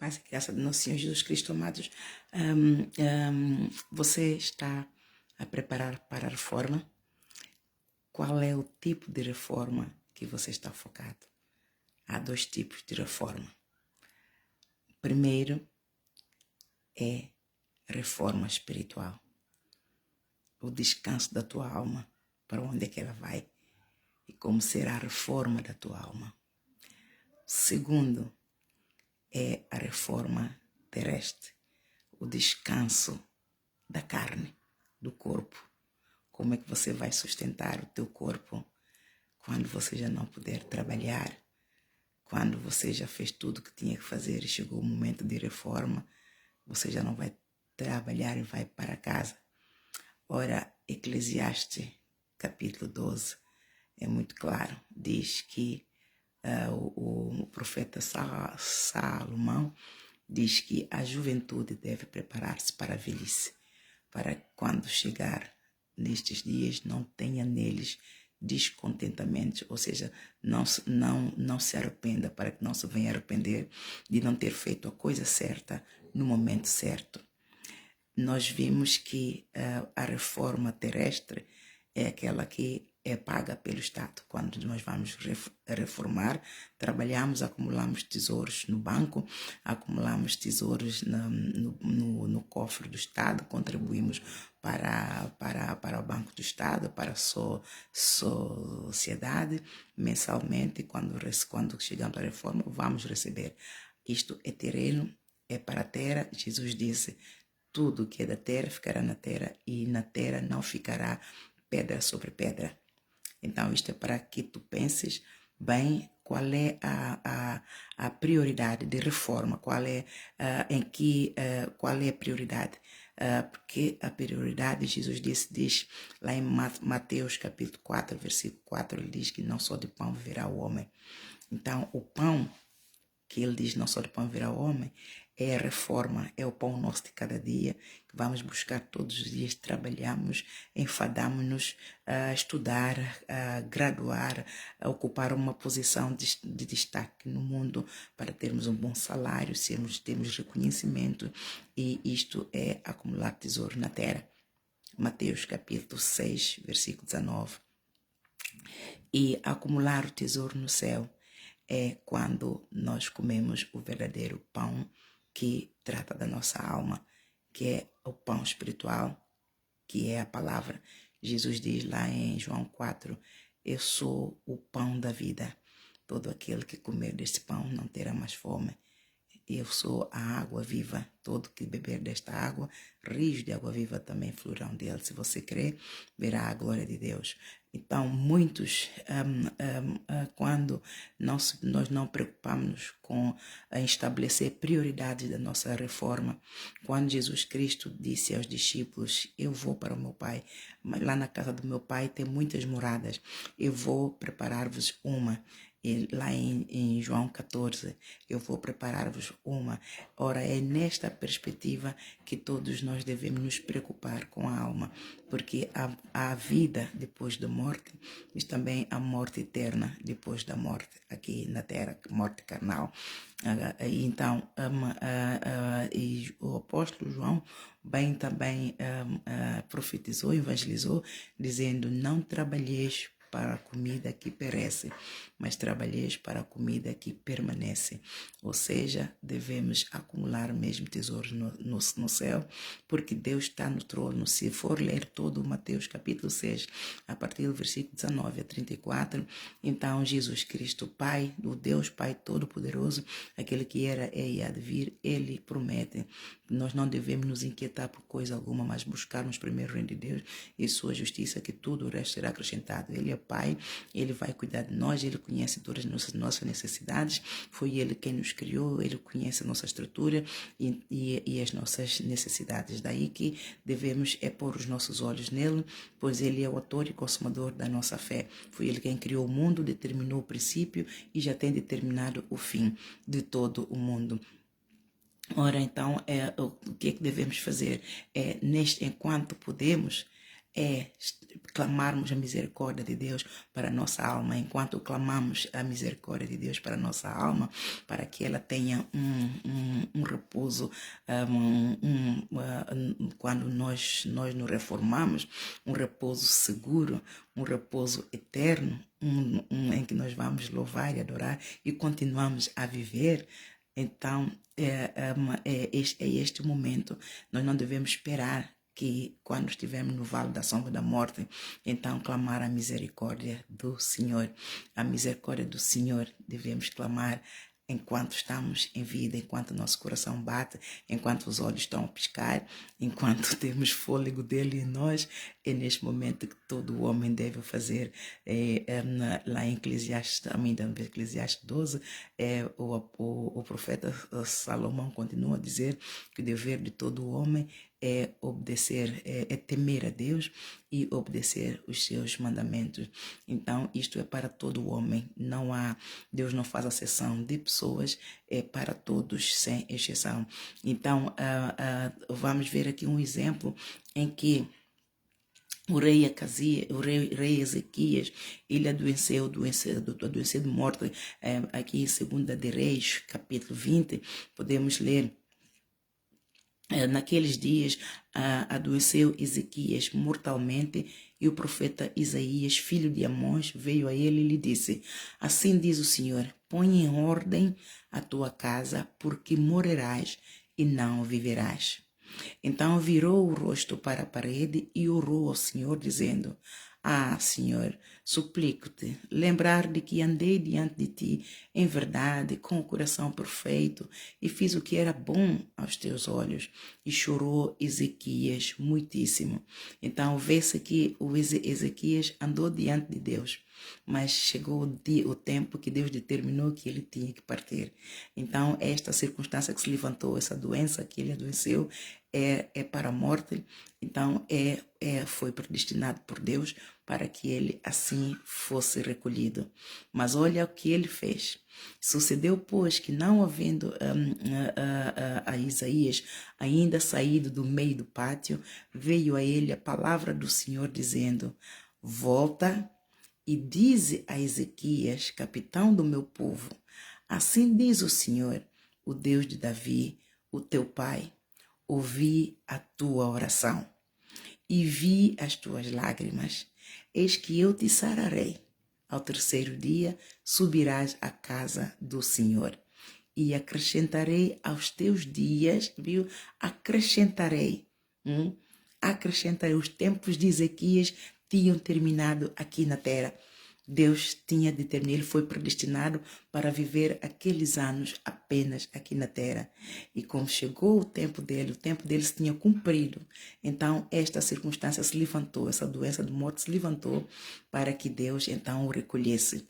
Paz e graça do nosso Senhor Jesus Cristo, amados. Você está a preparar para a reforma? Qual é o tipo de reforma que você está focado? Há dois tipos de reforma. O primeiro é reforma espiritual. O descanso da tua alma, para onde é que ela vai e como será a reforma da tua alma. O segundo é a reforma terrestre, o descanso da carne, do corpo. Como é que você vai sustentar o teu corpo quando você já não puder trabalhar, quando você já fez tudo o que tinha que fazer e chegou o momento de reforma, você já não vai trabalhar e vai para casa. Ora, Eclesiastes, capítulo 12, é muito claro, diz que o profeta Salomão diz que a juventude deve preparar-se para a velhice, para quando chegar nestes dias não tenha neles descontentamentos, ou seja, não se arrependa, para que não se venha arrepender de não ter feito a coisa certa no momento certo. Nós vimos que a reforma terrestre é aquela que é paga pelo Estado. Quando nós vamos reformar, trabalhamos, acumulamos tesouros no banco, acumulamos tesouros no cofre do Estado, contribuímos para o Banco do Estado, para a sociedade, mensalmente, quando chegamos à reforma, vamos receber. Isto é terreno, é para a terra. Jesus disse: tudo que é da terra ficará na terra, e na terra não ficará pedra sobre pedra. Então, isto é para que tu penses bem qual é a prioridade de reforma, qual é a prioridade. Porque a prioridade, Jesus diz lá em Mateus capítulo 4, versículo 4, ele diz que não só de pão viverá o homem. Então, o pão que ele diz não só de pão viverá o homem, é a reforma, é o pão nosso de cada dia, que vamos buscar todos os dias, trabalhamos, enfadamos-nos a estudar, a graduar, a ocupar uma posição de destaque no mundo para termos um bom salário, termos reconhecimento, e isto é acumular tesouro na terra. Mateus capítulo 6, versículo 19. E acumular o tesouro no céu é quando nós comemos o verdadeiro pão que trata da nossa alma, que é o pão espiritual, que é a palavra. Jesus diz lá em João 4, eu sou o pão da vida. Todo aquele que comer deste pão não terá mais fome. Eu sou a água viva. Todo que beber desta água, rios de água viva também fluirão dele. Se você crer, verá a glória de Deus. Então, muitos, quando nós não preocupamos com estabelecer prioridades da nossa reforma, quando Jesus Cristo disse aos discípulos: eu vou para o meu Pai, mas lá na casa do meu Pai tem muitas moradas, eu vou preparar-vos uma. E lá em João 14, eu vou preparar-vos uma. Ora, é nesta perspectiva que todos nós devemos nos preocupar com a alma, porque há vida depois da morte, mas também há morte eterna depois da morte, aqui na terra, morte carnal. Então, e o apóstolo João bem também profetizou, evangelizou, dizendo: não trabalheis para a comida que perece, mas trabalheis para a comida que permanece. Ou seja, devemos acumular mesmo tesouros no céu, porque Deus está no trono. Se for ler todo o Mateus capítulo 6, a partir do versículo 19 a 34, então Jesus Cristo, Pai, o Deus Pai Todo-Poderoso, aquele que era, é e há de vir, Ele promete. Nós não devemos nos inquietar por coisa alguma, mas buscarmos primeiro o reino de Deus e sua justiça, que tudo o resto será acrescentado. Ele é Pai, Ele vai cuidar de nós, Ele conhece todas as nossas necessidades, foi Ele quem nos criou, Ele conhece a nossa estrutura e as nossas necessidades. Daí que devemos pôr os nossos olhos nele, pois Ele é o autor e consumador da nossa fé. Foi Ele quem criou o mundo, determinou o princípio e já tem determinado o fim de todo o mundo. Ora, então, o que é que devemos fazer? Enquanto podemos, clamarmos a misericórdia de Deus para a nossa alma. Enquanto clamamos a misericórdia de Deus para a nossa alma, para que ela tenha um repouso, quando nós nos reformamos, um repouso seguro, um repouso eterno, em que nós vamos louvar e adorar e continuamos a viver. Então, este momento. Nós não devemos esperar que quando estivermos no vale da sombra da morte, então clamar a misericórdia do Senhor. A misericórdia do Senhor devemos clamar enquanto estamos em vida, enquanto nosso coração bate, enquanto os olhos estão a piscar, enquanto temos fôlego dele em nós. É neste momento que todo homem deve fazer. Lá em Eclesiastes, também da Eclesiastes 12, o profeta Salomão continua a dizer que o dever de todo homem é obedecer, é temer a Deus e obedecer os seus mandamentos. Então, isto é para todo homem. Deus não faz acessão de pessoas, é para todos, sem exceção. Então, vamos ver aqui um exemplo em que o rei Ezequias, ele adoeceu de morte. Aqui em 2 de Reis, capítulo 20, podemos ler: naqueles dias adoeceu Ezequias mortalmente, e o profeta Isaías, filho de Amós, veio a ele e lhe disse: assim diz o Senhor, põe em ordem a tua casa, porque morrerás e não viverás. Então virou o rosto para a parede e orou ao Senhor, dizendo: Senhor, suplico-te, lembrar de que andei diante de ti em verdade, com o coração perfeito, e fiz o que era bom aos teus olhos. E chorou Ezequias muitíssimo. Então vê-se que o Ezequias andou diante de Deus, mas chegou o tempo que Deus determinou que ele tinha que partir. Então esta circunstância que se levantou, essa doença que ele adoeceu, é para a morte. Então foi predestinado por Deus para que ele assim fosse recolhido. Mas olha o que ele fez. Sucedeu, pois, que não havendo a Isaías ainda saído do meio do pátio, veio a ele a palavra do Senhor, dizendo: volta e dize a Ezequias, capitão do meu povo: assim diz o Senhor, o Deus de Davi, o teu pai: ouvi a tua oração e vi as tuas lágrimas. Eis que eu te sararei. Ao terceiro dia subirás à casa do Senhor. E acrescentarei aos teus dias, viu? Acrescentarei. Acrescentarei. Os tempos de Ezequias tinham terminado aqui na terra. Deus tinha determinado, ele foi predestinado para viver aqueles anos apenas aqui na terra. E como chegou o tempo dele se tinha cumprido. Então esta circunstância se levantou, essa doença de morte se levantou para que Deus então o recolhesse.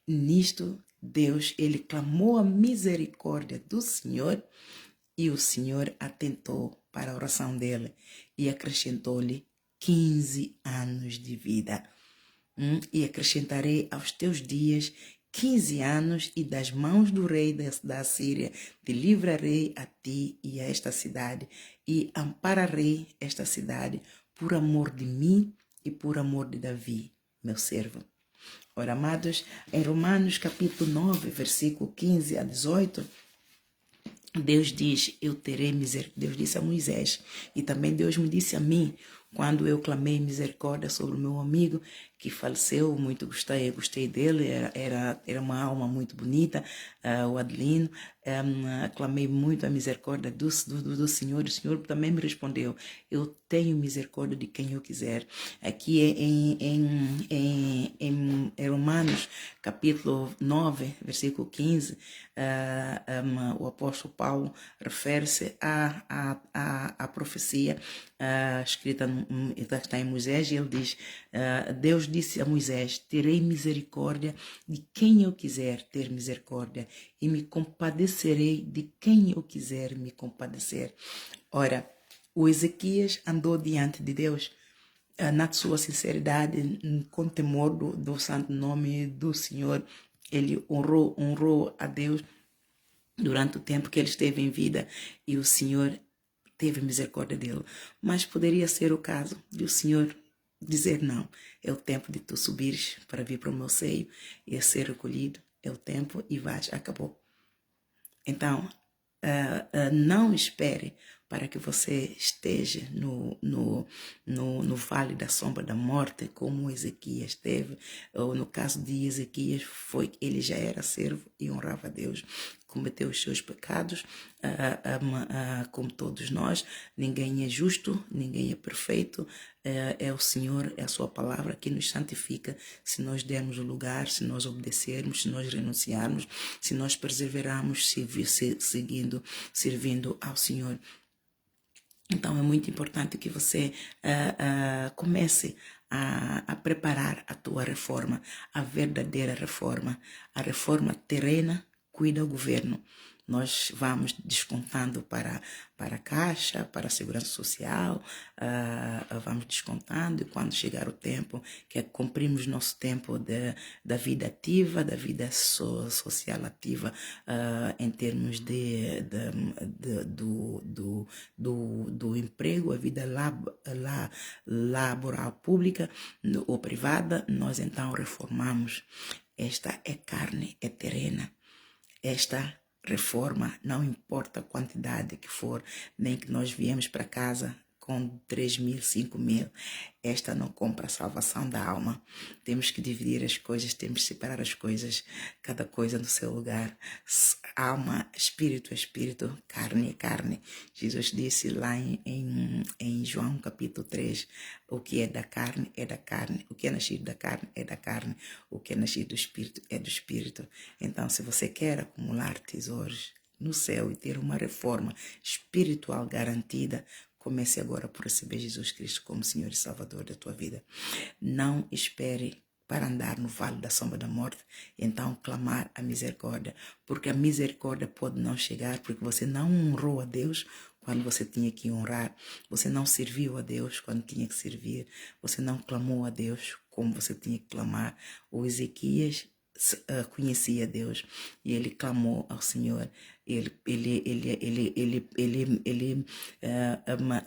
Nisto Deus, ele clamou a misericórdia do Senhor, e o Senhor atentou para a oração dele e acrescentou-lhe 15 anos de vida. E acrescentarei aos teus dias 15 anos, e das mãos do rei da Assíria te livrarei a ti e a esta cidade, e ampararei esta cidade por amor de mim e por amor de Davi, meu servo. Ora, amados, em Romanos capítulo 9, versículo 15 a 18, Deus diz: eu terei misericórdia. Deus disse a Moisés, e também Deus me disse a mim, quando eu clamei misericórdia sobre o meu amigo que faleceu. Muito gostei dele, era uma alma muito bonita, o Adelino. Clamei muito a misericórdia do Senhor. O Senhor também me respondeu: eu tenho misericórdia de quem eu quiser. Aqui em Romanos capítulo 9, versículo 15, o apóstolo Paulo refere-se à profecia escrita está em Moisés, e ele diz: Deus disse a Moisés: terei misericórdia de quem eu quiser ter misericórdia, e me compadecerei de quem eu quiser me compadecer. Ora, o Ezequias andou diante de Deus na sua sinceridade, com temor do santo nome do Senhor. Ele honrou a Deus durante o tempo que ele esteve em vida, e o Senhor teve misericórdia dele. Mas poderia ser o caso de o Senhor dizer: não, é o tempo de tu subires para vir para o meu seio e ser recolhido, é o tempo, e vais, acabou. Então não espere para que você esteja no vale da sombra da morte, como Ezequias teve, ou no caso de Ezequias, ele já era servo e honrava a Deus, cometeu os seus pecados, como todos nós. Ninguém é justo, ninguém é perfeito, é o Senhor, é a sua palavra que nos santifica, se nós dermos o lugar, se nós obedecermos, se nós renunciarmos, se nós perseverarmos, servindo ao Senhor. Então é muito importante que você comece a preparar a tua reforma, a verdadeira reforma. A reforma terrena cuida o governo. Nós vamos descontando para a Caixa, para a Segurança Social, vamos descontando, e quando chegar o tempo que cumprimos nosso tempo da vida ativa, da vida social ativa, em termos do emprego, a vida laboral pública ou privada, nós então reformamos. Esta é carne, é terrena. Esta reforma, não importa a quantidade que for, nem que nós viemos para casa com 3.000, 5.000, esta não compra a salvação da alma. Temos que dividir as coisas, temos que separar as coisas, cada coisa no seu lugar. Alma, espírito é espírito, carne é carne. Jesus disse lá em João capítulo 3, o que é da carne, o que é nascido da carne é da carne, o que é nascido do espírito é do espírito. Então, se você quer acumular tesouros no céu e ter uma reforma espiritual garantida, comece agora por receber Jesus Cristo como Senhor e Salvador da tua vida. Não espere para andar no vale da sombra da morte, então clamar a misericórdia, porque a misericórdia pode não chegar, porque você não honrou a Deus quando você tinha que honrar, você não serviu a Deus quando tinha que servir, você não clamou a Deus como você tinha que clamar. O Ezequias conhecia Deus e ele clamou ao Senhor. Ele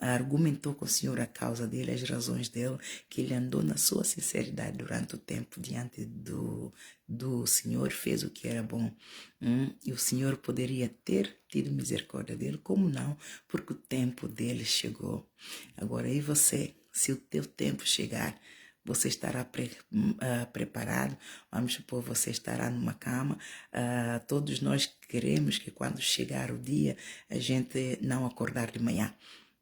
argumentou com o Senhor a causa dele, as razões dele, que ele andou na sua sinceridade durante o tempo diante do Senhor, fez o que era bom. E o Senhor poderia ter tido misericórdia dele, como não? Porque o tempo dele chegou. Agora, e você, se o teu tempo chegar, você estará preparado? Vamos supor, você estará numa cama. Todos nós queremos que quando chegar o dia, a gente não acordar de manhã,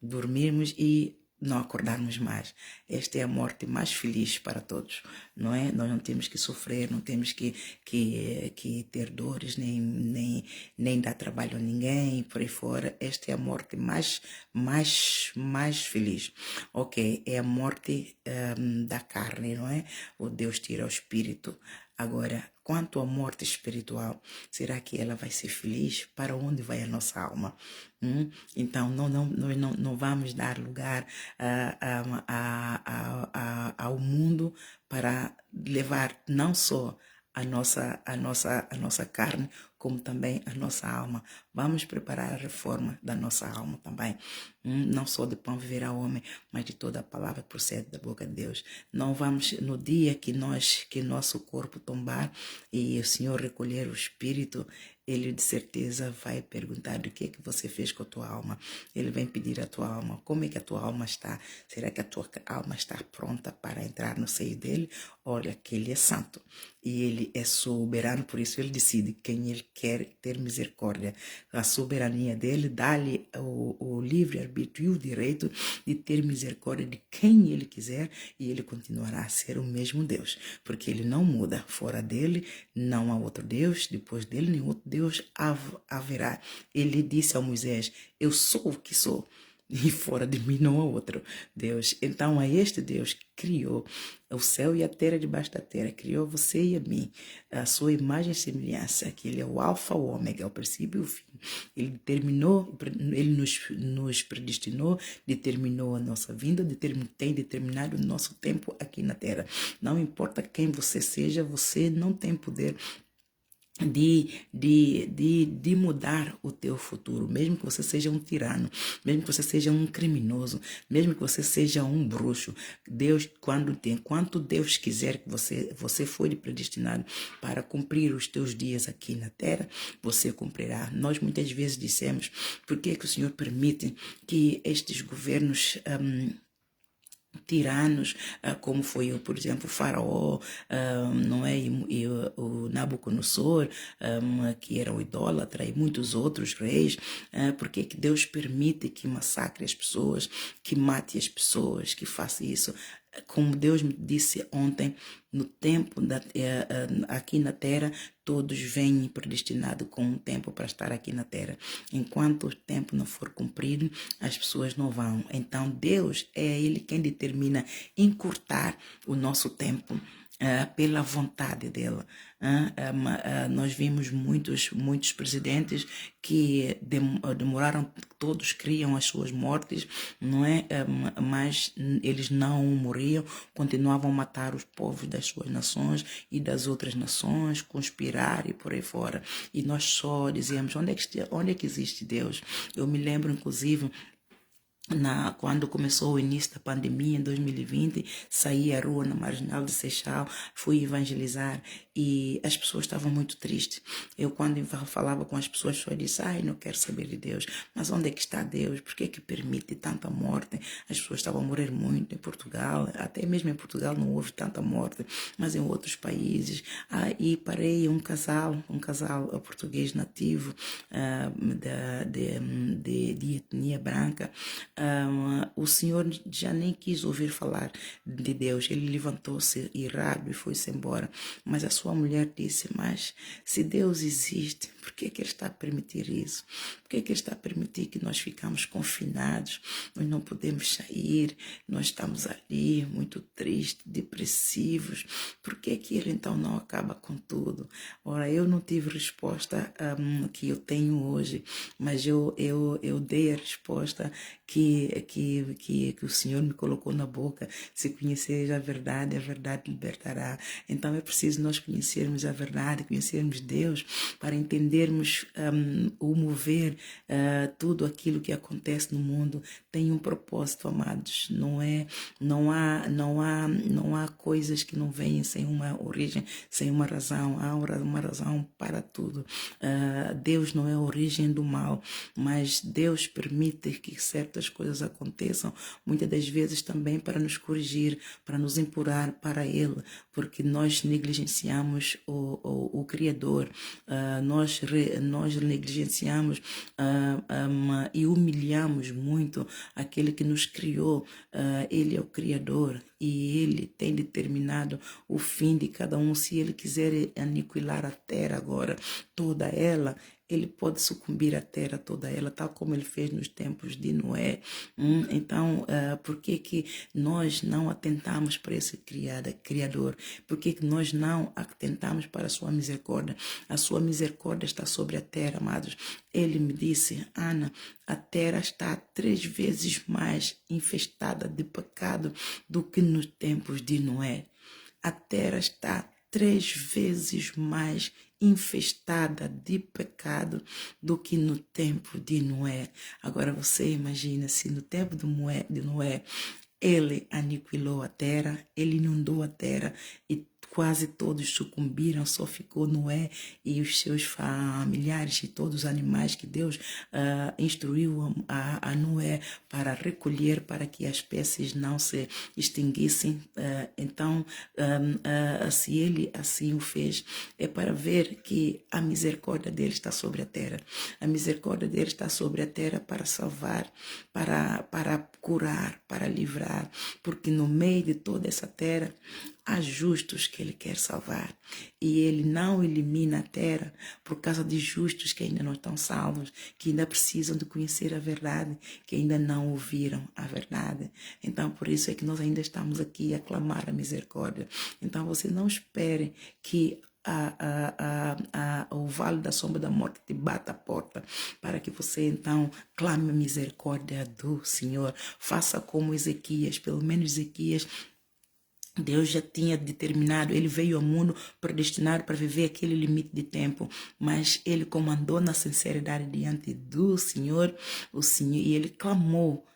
dormirmos e não acordarmos mais. Esta é a morte mais feliz para todos, não é? Nós não temos que sofrer, não temos que ter dores, nem dar trabalho a ninguém, por aí fora. Esta é a morte mais feliz. Ok, é a morte da carne, não é? O Deus tira o espírito. Agora, quanto à morte espiritual, será que ela vai ser feliz? Para onde vai a nossa alma? Então, nós não vamos dar lugar ao mundo para levar não só a nossa carne, como também a nossa alma. Vamos preparar a reforma da nossa alma também. Não só de pão viverá o homem, mas de toda a palavra que procede da boca de Deus. Não vamos, no dia que nosso corpo tombar e o Senhor recolher o espírito, ele de certeza vai perguntar do que você fez com a tua alma. Ele vem pedir a tua alma, como é que a tua alma está? Será que a tua alma está pronta para entrar no seio dele? Olha que ele é santo e ele é soberano, por isso ele decide quem ele quer ter misericórdia. A soberania dele dá-lhe o livre-arbítrio e o direito de ter misericórdia de quem ele quiser, e ele continuará a ser o mesmo Deus, porque ele não muda. Fora dele não há outro Deus, depois dele nenhum outro Deus haverá. Ele disse a Moisés: eu sou o que sou, e fora de mim não há outro Deus. Então é este Deus que criou o céu e a terra debaixo da terra, criou você e a mim, a sua imagem e semelhança, que ele é o alfa, o ômega, o princípio e o fim. Ele determinou, ele nos predestinou, determinou a nossa vinda, tem determinado o nosso tempo aqui na terra. Não importa quem você seja, você não tem poder de mudar o teu futuro, mesmo que você seja um tirano, mesmo que você seja um criminoso, mesmo que você seja um bruxo. Deus, enquanto Deus quiser que você foi predestinado para cumprir os teus dias aqui na terra, você cumprirá. Nós muitas vezes dissemos, por que que o Senhor permite que estes governos tiranos, como foi, por exemplo, o faraó, não é? E o Nabucodonosor, que era o idólatra, e muitos outros reis, porque que Deus permite que massacre as pessoas, que mate as pessoas, que faça isso? Como Deus me disse ontem, no tempo aqui na terra, todos vêm predestinados com um tempo para estar aqui na terra. Enquanto o tempo não for cumprido, as pessoas não vão. Então, Deus é Ele quem determina encurtar o nosso tempo. Pela vontade dela. Nós vimos muitos presidentes que demoraram, todos criam as suas mortes, não é? Mas eles não morriam, continuavam a matar os povos das suas nações e das outras nações, conspirar e por aí fora. E nós só dizíamos, onde é que existe Deus? Eu me lembro, inclusive, quando começou o início da pandemia em 2020, saí à rua na Marginal de Seixal, fui evangelizar e as pessoas estavam muito tristes. Eu, quando falava com as pessoas disseram, ai, não quero saber de Deus. Mas onde é que está Deus? Por que é que permite tanta morte? As pessoas estavam a morrer muito em Portugal, até mesmo em Portugal não houve tanta morte, mas em outros países. E parei um casal português nativo de etnia branca. O senhor já nem quis ouvir falar de Deus. Ele levantou-se irado e foi-se embora. Mas a sua mulher disse, mas se Deus existe, por que que Ele está a permitir isso? Por que que Ele está a permitir que nós ficamos confinados? Nós não podemos sair, nós estamos ali muito tristes, depressivos. Por que que Ele então não acaba com tudo? Ora, eu não tive resposta que eu tenho hoje, mas eu dei a resposta que o Senhor me colocou na boca. Se conheceres a verdade libertará. Então é preciso nós conhecermos a verdade, conhecermos Deus, para entendermos o mover, tudo aquilo que acontece no mundo tem um propósito, amados. Não há coisas que não venham sem uma origem, sem uma razão. Há uma razão para tudo. Deus não é a origem do mal, mas Deus permite que certas coisas aconteçam, muitas das vezes também para nos corrigir, para nos empurrar para Ele, porque nós negligenciamos o Criador, nós negligenciamos e humilhamos muito aquele que nos criou. Ele é o Criador e Ele tem determinado o fim de cada um. Se Ele quiser aniquilar a terra agora, toda ela, Ele pode sucumbir a terra toda ela, tal como Ele fez nos tempos de Noé. Então, por que que nós não atentamos para esse Criador? Por que que nós não atentamos para a sua misericórdia? A sua misericórdia está sobre a terra, amados. Ele me disse, Ana, a terra está 3 vezes mais infestada de pecado do que nos tempos de Noé. A terra está 3 vezes mais infestada de pecado do que no tempo de Noé. Agora você imagina se no tempo de Noé ele aniquilou a terra, ele inundou a terra e quase todos sucumbiram, só ficou Noé e os seus familiares e todos os animais que Deus instruiu a Noé para recolher para que as espécies não se extinguissem. Então, se ele assim o fez, é para ver que a misericórdia dele está sobre a terra. A misericórdia dele está sobre a terra para salvar, para curar, para livrar, porque no meio de toda essa terra há justos que ele quer salvar e ele não elimina a terra por causa de justos que ainda não estão salvos, que ainda precisam de conhecer a verdade, que ainda não ouviram a verdade. Então por isso é que nós ainda estamos aqui a clamar a misericórdia. Então você não espere que o vale da sombra da morte te bata a porta para que você então clame a misericórdia do Senhor. Faça como Ezequias, pelo menos Ezequias Deus já tinha determinado, ele veio ao mundo predestinado para viver aquele limite de tempo, mas ele comandou na sinceridade diante do Senhor, o Senhor, e ele clamou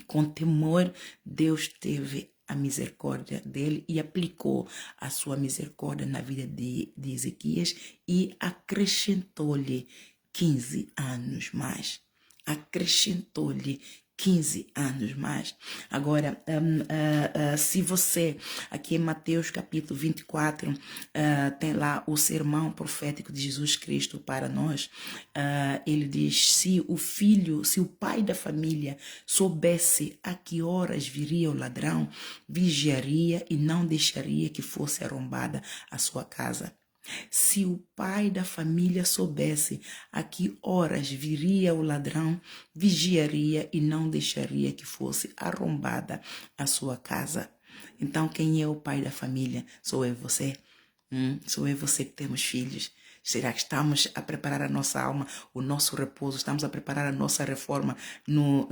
com temor. Deus teve a misericórdia dele e aplicou a sua misericórdia na vida de Ezequias e acrescentou-lhe 15 anos mais. Acrescentou-lhe 15 anos mais. Agora, se você, aqui em Mateus capítulo 24, tem lá o sermão profético de Jesus Cristo para nós, ele diz, se o pai da família soubesse a que horas viria o ladrão, vigiaria e não deixaria que fosse arrombada a sua casa. Se o pai da família soubesse a que horas viria o ladrão, vigiaria e não deixaria que fosse arrombada a sua casa. Então, quem é o pai da família? Sou eu e você. Sou eu e você que temos filhos. Será que estamos a preparar a nossa alma, o nosso repouso? Estamos a preparar a nossa reforma no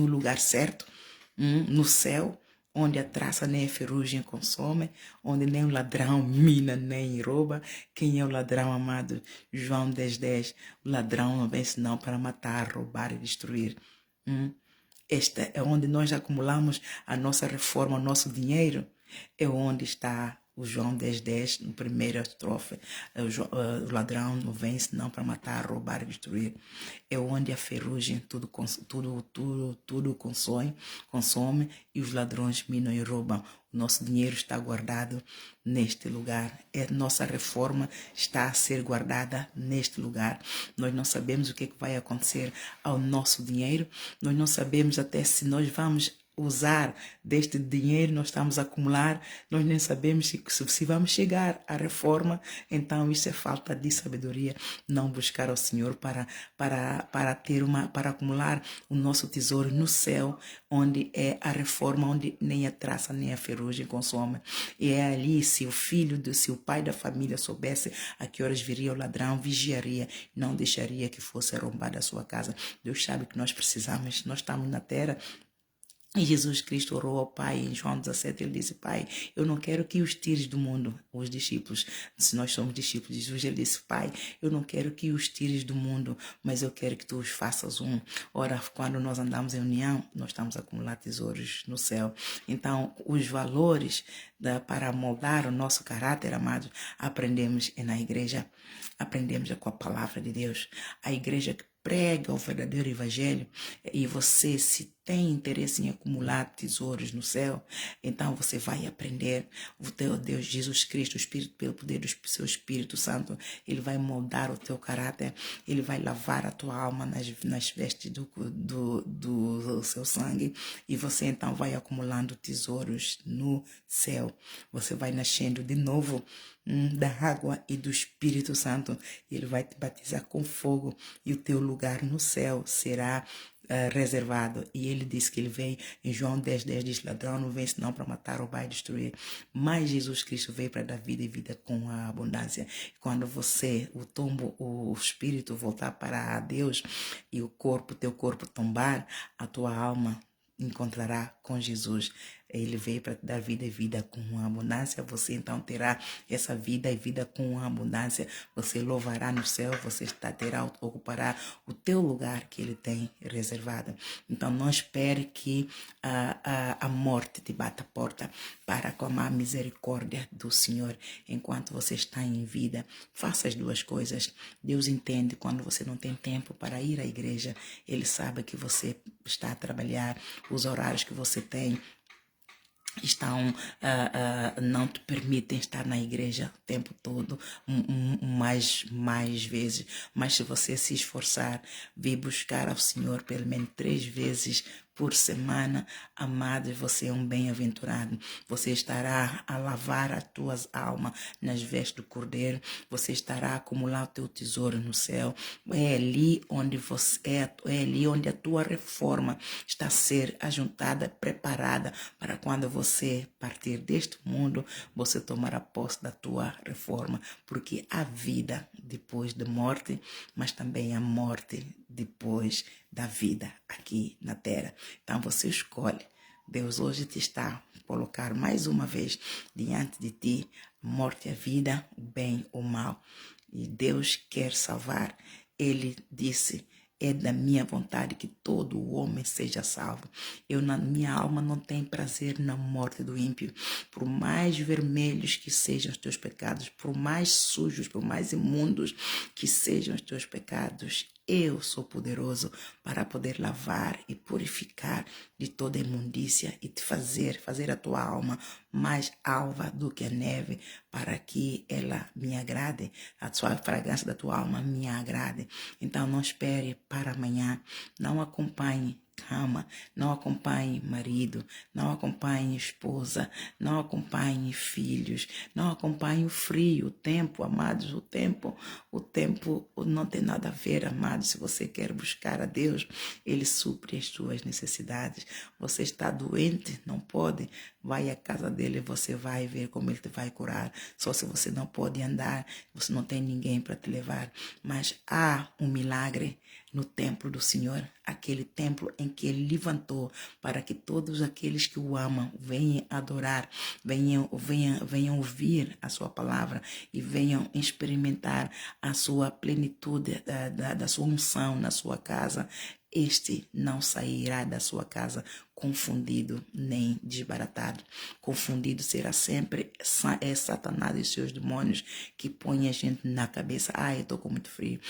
lugar certo? No céu? Onde a traça nem a ferrugem consome, onde nem o ladrão mina nem rouba. Quem é o ladrão, amado? João 10:10. O ladrão não vem senão para matar, roubar e destruir. Esta é onde nós acumulamos a nossa reforma, o nosso dinheiro. É onde está o João 10:10, no primeiro estrofe. O ladrão não vem senão para matar, roubar e destruir. É onde a ferrugem tudo consome e os ladrões minam e roubam. O nosso dinheiro está guardado neste lugar. A nossa reforma está a ser guardada neste lugar. Nós não sabemos o que vai acontecer ao nosso dinheiro. Nós não sabemos até se nós vamos usar deste dinheiro, nós estamos a acumular, nós nem sabemos se vamos chegar à reforma. Então isso é falta de sabedoria, não buscar ao Senhor para acumular o nosso tesouro no céu, onde é a reforma, onde nem a traça nem a ferrugem consome. E é ali, se o pai da família soubesse a que horas viria o ladrão, vigiaria, não deixaria que fosse arrombada a sua casa. Deus sabe que nós precisamos, nós estamos na terra. E Jesus Cristo orou ao Pai, em João 17, ele disse, Pai, eu não quero que os tires do mundo, os discípulos. Se nós somos discípulos de Jesus, ele disse, Pai, eu não quero que os tires do mundo, mas eu quero que tu os faças um. Ora, quando nós andamos em união, nós estamos a acumular tesouros no céu. Então, os valores para moldar o nosso caráter, amados, aprendemos na igreja, aprendemos com a palavra de Deus. A igreja que prega o verdadeiro evangelho, e você, se tem interesse em acumular tesouros no céu, então você vai aprender. O teu Deus Jesus Cristo, o Espírito, pelo poder do seu Espírito Santo, ele vai moldar o teu caráter, ele vai lavar a tua alma nas vestes do seu sangue, e você então vai acumulando tesouros no céu. Você vai nascendo de novo da água e do Espírito Santo. Ele vai te batizar com fogo e o teu lugar no céu será reservado. E ele disse que ele veio, em João 10:10 diz, ladrão não vem senão para matar, roubar e destruir. Mas Jesus Cristo veio para dar vida e vida com a abundância. Quando você, o espírito voltar para Deus e teu corpo tombar, a tua alma encontrará com Jesus. Ele veio para te dar vida e vida com abundância. Você então terá essa vida e vida com abundância. Você louvará no céu, você ocupará o teu lugar que ele tem reservado. Então não espere que a morte te bata a porta para clamar a misericórdia do Senhor enquanto você está em vida. Faça as duas coisas. Deus entende quando você não tem tempo para ir à igreja. Ele sabe que você está a trabalhar, os horários que você tem não te permitem estar na igreja o tempo todo, mais vezes. Mas se você se esforçar, vir buscar ao Senhor pelo menos 3 vezes por semana, amados, você é um bem-aventurado. Você estará a lavar as tuas almas nas vestes do Cordeiro. Você estará a acumular o teu tesouro no céu. É ali onde a tua reforma está a ser ajuntada, preparada para quando você partir deste mundo, você tomará posse da tua reforma, porque há vida depois da morte, mas também a morte depois da vida aqui na terra. Então você escolhe. Deus hoje te está a colocar mais uma vez diante de ti a morte e a vida, o bem ou o mal. E Deus quer salvar. Ele disse: é da minha vontade que todo o homem seja salvo. Eu, na minha alma, não tenho prazer na morte do ímpio. Por mais vermelhos que sejam os teus pecados, por mais sujos, por mais imundos que sejam os teus pecados, eu sou poderoso para poder lavar e purificar de toda imundícia e te fazer a tua alma mais alva do que a neve, para que ela me agrade, a sua fragrância da tua alma me agrade. Então não espere para amanhã, não acompanhe cama, não acompanhe marido, não acompanhe esposa, não acompanhe filhos, não acompanhe o frio, o tempo, amados, o tempo não tem nada a ver, amados. Se você quer buscar a Deus, Ele supre as suas necessidades. Você está doente, não pode, vai à casa dele, você vai ver como ele te vai curar. Só se você não pode andar, você não tem ninguém para te levar. Mas há um milagre no templo do Senhor, aquele templo em que Ele levantou para que todos aqueles que o amam venham adorar, venham ouvir a sua palavra e venham experimentar a sua plenitude da sua unção na sua casa. Este não sairá da sua casa confundido nem desbaratado. Confundido será sempre Satanás e seus demônios que põem a gente na cabeça: eu estou com muito frio,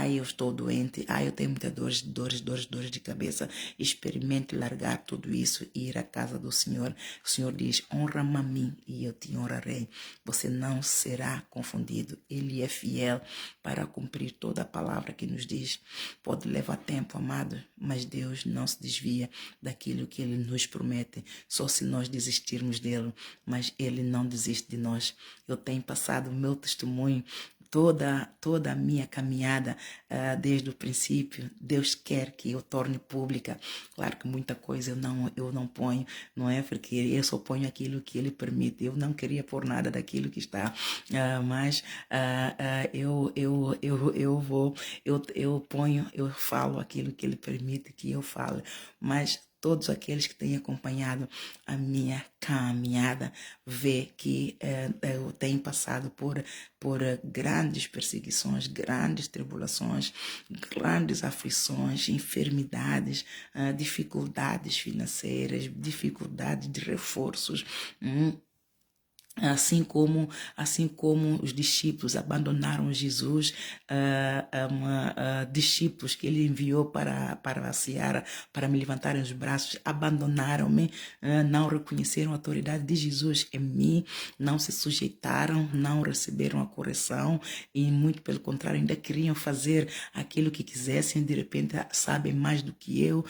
eu estou doente, eu tenho muitas dores de cabeça. Experimente largar tudo isso e ir à casa do Senhor. O Senhor diz: honra-me a mim e eu te honrarei. Você não será confundido. Ele é fiel para cumprir toda a palavra que nos diz. Pode levar tempo, amado, mas Deus não se desvia daquilo que Ele nos promete, só se nós desistirmos dele, mas Ele não desiste de nós. Eu tenho passado o meu testemunho, toda a minha caminhada desde o princípio. Deus quer que eu torne pública. Claro que muita coisa eu não ponho, não é? Porque eu só ponho aquilo que Ele permite. Eu não queria pôr nada daquilo que está, mas eu falo aquilo que Ele permite que eu fale. Mas todos aqueles que têm acompanhado a minha caminhada vê que eu tenho passado por grandes perseguições, grandes tribulações, grandes aflições, enfermidades, dificuldades financeiras, dificuldades de reforços. Assim como os discípulos abandonaram Jesus, discípulos que Ele enviou para a seara, para me levantarem os braços, abandonaram-me, não reconheceram a autoridade de Jesus em mim, não se sujeitaram, não receberam a correção e, muito pelo contrário, ainda queriam fazer aquilo que quisessem. De repente sabem mais do que eu.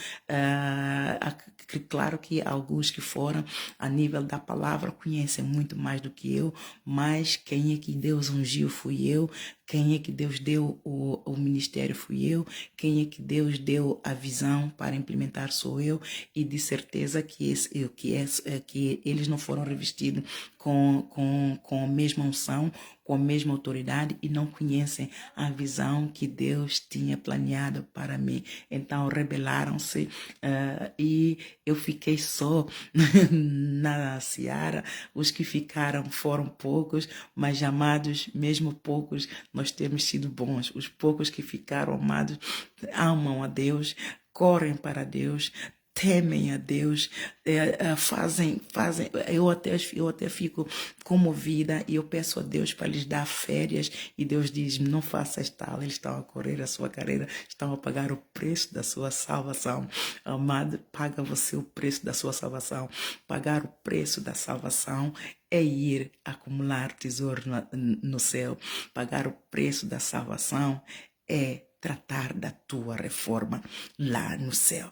Claro que alguns que foram a nível da palavra conhecem muito mais do que eu, mas quem é que Deus ungiu fui eu, quem é que Deus deu o ministério fui eu, quem é que Deus deu a visão para implementar sou eu, e de certeza que eles não foram revestidos com a mesma unção, com a mesma autoridade, e não conhecem a visão que Deus tinha planeado para mim. Então rebelaram-se e eu fiquei só na seara. Os que ficaram foram poucos, mas amados, mesmo poucos, nós temos sido bons. Os poucos que ficaram, amados, amam a Deus, correm para Deus, temem a Deus, fazem, eu até fico comovida e eu peço a Deus para lhes dar férias, e Deus diz: não faças tal, eles estão a correr a sua carreira, estão a pagar o preço da sua salvação. Amado, paga você o preço da sua salvação. Pagar o preço da salvação é ir acumular tesouro no céu. Pagar o preço da salvação é tratar da tua reforma lá no céu.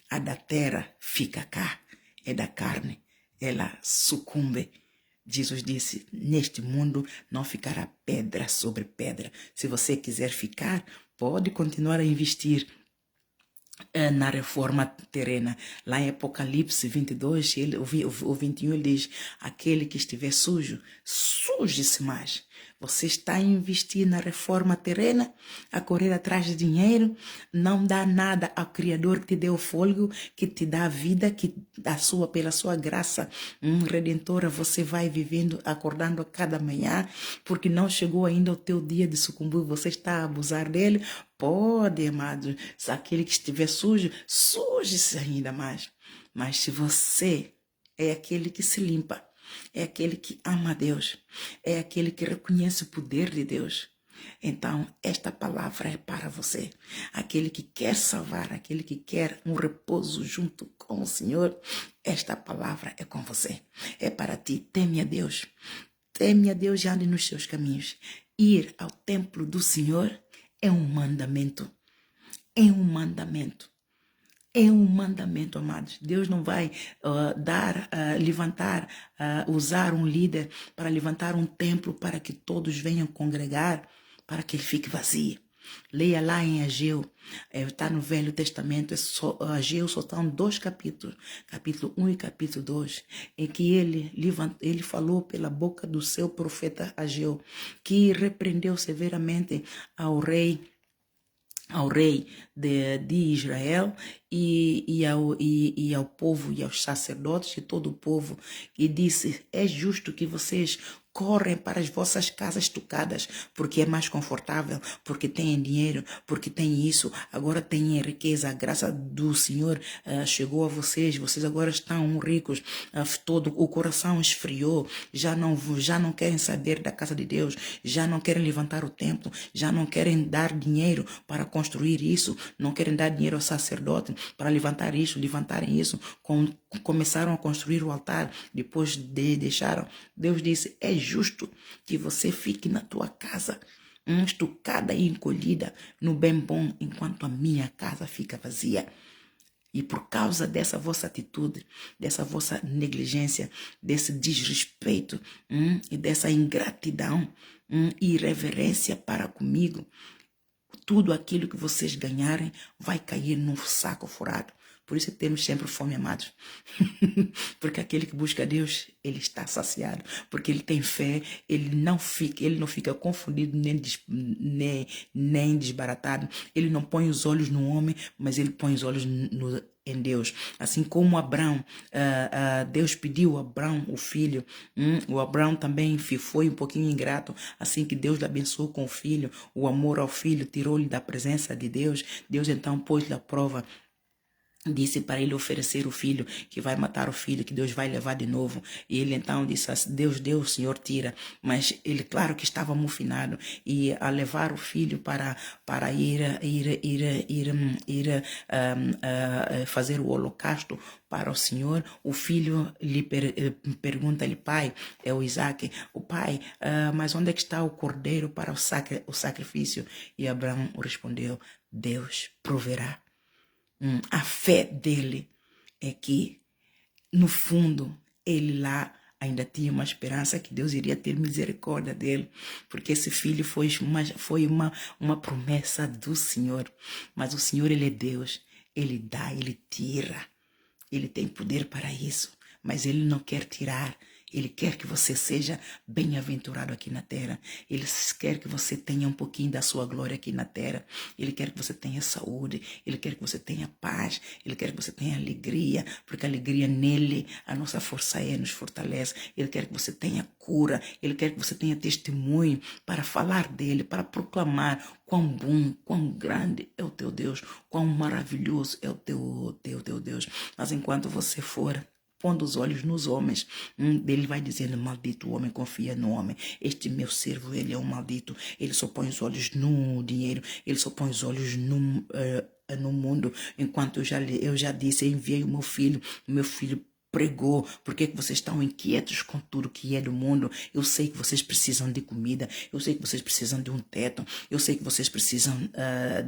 A da terra fica cá, é da carne, ela sucumbe. Jesus disse: neste mundo não ficará pedra sobre pedra. Se você quiser ficar, pode continuar a investir na reforma terrena. Lá em Apocalipse 22, o 21, ele diz: aquele que estiver sujo, suje-se mais. Você está a investir na reforma terrena, a correr atrás de dinheiro, não dá nada ao Criador que te deu o fôlego, que te dá a vida, que pela sua graça redentora, você vai vivendo, acordando a cada manhã, porque não chegou ainda o teu dia de sucumbir, você está a abusar dele. Pode, amado, se aquele que estiver sujo, suje-se ainda mais. Mas se você é aquele que se limpa, é aquele que ama a Deus, é aquele que reconhece o poder de Deus, então esta palavra é para você. Aquele que quer salvar, aquele que quer um repouso junto com o Senhor, esta palavra é com você. É para ti. Teme a Deus. Teme a Deus e ande nos seus caminhos. Ir ao templo do Senhor é um mandamento. É um mandamento. É um mandamento, amados. Deus não vai usar um líder para levantar um templo para que todos venham congregar, para que ele fique vazio. Leia lá em Ageu, está no Velho Testamento, Ageu só estão 2 capítulos, capítulo 1 e capítulo 2, em que ele falou pela boca do seu profeta Ageu, que repreendeu severamente ao rei de Israel e ao povo e aos sacerdotes e todo o povo, e disse: é justo que vocês correm para as vossas casas tocadas, porque é mais confortável, porque têm dinheiro, porque têm isso, agora têm riqueza, a graça do Senhor chegou a vocês, vocês agora estão ricos, todo o coração esfriou, já não querem saber da casa de Deus, já não querem levantar o templo, já não querem dar dinheiro para construir isso, não querem dar dinheiro ao sacerdote para levantarem isso, começaram a construir o altar, depois deixaram. Deus disse: é justo que você fique na tua casa, estucada e encolhida no bem bom, enquanto a minha casa fica vazia. E por causa dessa vossa atitude, dessa vossa negligência, desse desrespeito e dessa ingratidão, irreverência para comigo, tudo aquilo que vocês ganharem vai cair num saco furado. Por isso temos sempre fome, amados. Porque aquele que busca Deus, ele está saciado. Porque ele tem fé, ele não fica confundido nem desbaratado. Ele não põe os olhos no homem, mas ele põe os olhos em Deus. Assim como Abraão, Deus pediu a Abraão o filho. O Abraão também foi um pouquinho ingrato. Assim que Deus lhe abençoou com o filho, o amor ao filho tirou-lhe da presença de Deus. Deus então pôs-lhe à prova. Disse para ele oferecer o filho, que vai matar o filho, que Deus vai levar de novo. E ele então disse: Deus deu, o Senhor tira. Mas ele, claro que estava amofinado, e a levar o filho para fazer o holocausto para o Senhor, o filho lhe pergunta-lhe: pai, é o Isaac, o pai, mas onde é que está o cordeiro para o sacrifício? E Abraão respondeu: Deus proverá. A fé dele é que, no fundo, ele lá ainda tinha uma esperança que Deus iria ter misericórdia dele, porque esse filho foi uma promessa do Senhor. Mas o Senhor, ele é Deus, ele dá, ele tira, ele tem poder para isso, mas ele não quer tirar. Ele quer que você seja bem-aventurado aqui na terra. Ele quer que você tenha um pouquinho da sua glória aqui na terra. Ele quer que você tenha saúde. Ele quer que você tenha paz. Ele quer que você tenha alegria, porque a alegria nele, a nossa força nos fortalece. Ele quer que você tenha cura. Ele quer que você tenha testemunho para falar dele, para proclamar quão bom, quão grande é o teu Deus, quão maravilhoso é o teu Deus. Mas enquanto você for pondo os olhos nos homens, ele vai dizendo: maldito o homem, confia no homem. Este meu servo, ele é um maldito. Ele só põe os olhos no dinheiro, ele só põe os olhos no mundo. Enquanto eu já disse, eu enviei o meu filho pregou. Por que vocês estão inquietos com tudo que é do mundo? Eu sei que vocês precisam de comida, eu sei que vocês precisam de um teto, eu sei que vocês precisam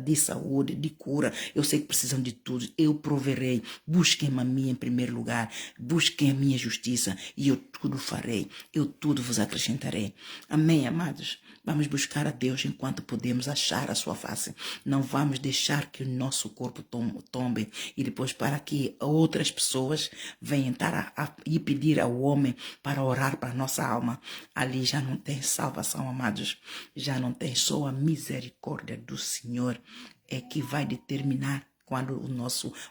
de saúde, de cura, eu sei que precisam de tudo. Eu proverei. Busquem-me a mim em primeiro lugar, busquem a minha justiça e eu tudo farei, eu tudo vos acrescentarei. Amém, amados? Vamos buscar a Deus enquanto podemos achar a sua face. Não vamos deixar que o nosso corpo tombe e depois para que outras pessoas venham e pedir ao homem para orar para a nossa alma. Ali já não tem salvação, amados. Já não tem, só a misericórdia do Senhor é que vai determinar. Quando o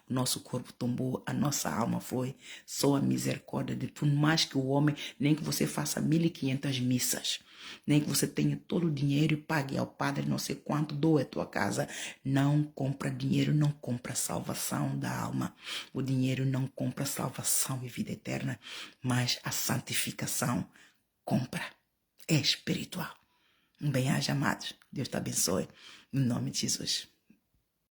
nosso corpo tombou, a nossa alma foi. Só a misericórdia de, por mais que o homem, nem que você faça 1.500 missas, nem que você tenha todo o dinheiro e pague ao padre não sei quanto, doe a tua casa, não compra dinheiro, não compra salvação da alma. O dinheiro não compra salvação e vida eterna, mas a santificação compra. É espiritual. Um bem-aja, amados. Deus te abençoe. Em nome de Jesus.